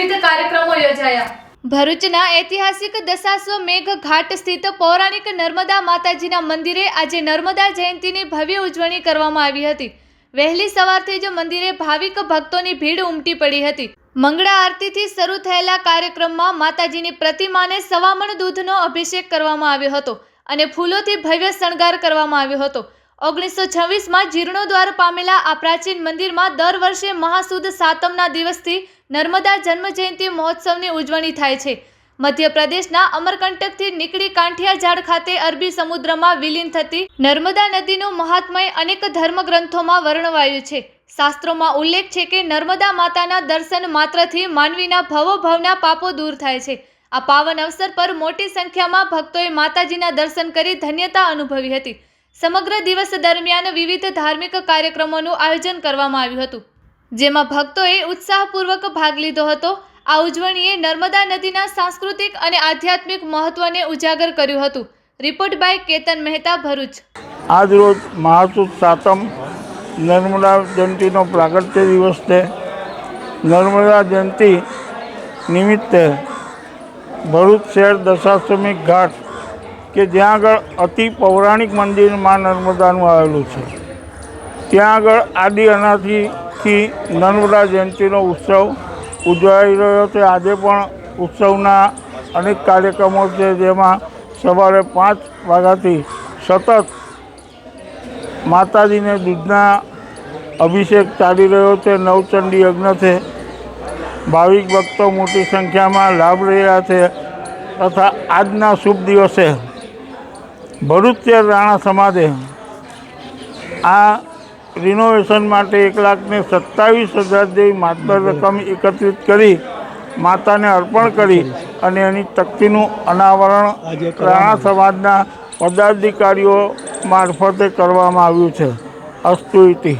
વિવિધ કાર્યક્રમો યોજાયા। ભરૂચના ઐતિહાસિક દશાશ્વ મેઘ ઘાટ સ્થિત પૌરાણિક નર્મદા માતાજીના મંદિરે આજે નર્મદા જયંતીની ભવ્ય ઉજવણી કરવામાં આવી હતી। વહેલી સવારથી જ મંદિરે ભાવિક ભક્તોની ભીડ ઉમટી પડી હતી। મંગળા આરતીથી શરૂ થયેલા કાર્યક્રમમાં માતાજીની પ્રતિમાને સવામણ દૂધનો અભિષેક કરવામાં આવ્યો હતો અને ફૂલોથી ભવ્ય શણગાર કરવામાં આવ્યો હતો। 1926માં જીર્ણોદ્ધાર પામેલા આ પ્રાચીન મંદિરમાં દર વર્ષે મહાસુદ સાતમના દિવસથી નર્મદા જન્મ જયંતિ મહોત્સવની ઉજવણી થાય છે। મધ્યપ્રદેશના અમરકંટકથી નીકળી કાંઠિયાઝાડ ખાતે અરબી સમુદ્રમાં વિલીન થતી નર્મદા નદીનું મહાત્મય અનેક ધર્મગ્રંથોમાં વર્ણવાયું છે। શાસ્ત્રોમાં ઉલ્લેખ છે કે નર્મદા માતાના દર્શન માત્રથી માનવીના ભવોભવના પાપો દૂર થાય છે। આ પાવન અવસર પર મોટી સંખ્યામાં ભક્તોએ માતાજીના દર્શન કરી ધન્યતા અનુભવી હતી। સમગ્ર દિવસ દરમિયાન વિવિધ ધાર્મિક કાર્યક્રમોનું આયોજન કરવામાં આવ્યું હતું, જેમાં ભક્તોએ ઉત્સાહપૂર્વક ભાગ લીધો હતો। આ ઉજવણીએ નર્મદા નદીના સાંસ્કૃતિક અને આધ્યાત્મિક મહત્વને ઉજાગર કર્યું હતું। Report by Ketan Mehta, Bharuch. આજ રોજ મહાસુદ સાતમ નર્મદા જયંતિનો પ્રાગટ્ય દિવસ છે। નર્મદા જયંતિ નિમિત્તે ભરૂચ શહેર દશાશ્વમેઘ ઘાટ કે જ્યાં આગળ અતિ પૌરાણિક મંદિર માં નર્મદાનું આવેલું છે, ત્યાં આગળ આદિ અનાદિથી નર્મદા જયંતિનો ઉત્સવ ઉજવાઈ રહ્યો છે। આજે પણ ઉત્સવના અનેક કાર્યક્રમો છે, જેમાં સવારે 5 વાગ્યાથી સતત માતાજીને દૂધના અભિષેક ચાલી રહ્યો છે। નવચંડી યજ્ઞ છે। ભાવિક ભક્તો મોટી સંખ્યામાં લાભ રહ્યા છે તથા આજના શુભ દિવસે ભરૂચ શહેર રાણા સમાજે આ રિનોવેશન માટે 1,27,000 જેવી માતબર રકમ એકત્રિત કરી માતાને અર્પણ કરી અને એની તકતીનું અનાવરણ રાણા સમાજના પદાધિકારીઓ મારફતે કરવામાં આવ્યું છે। અસ્તુ ઇતિ।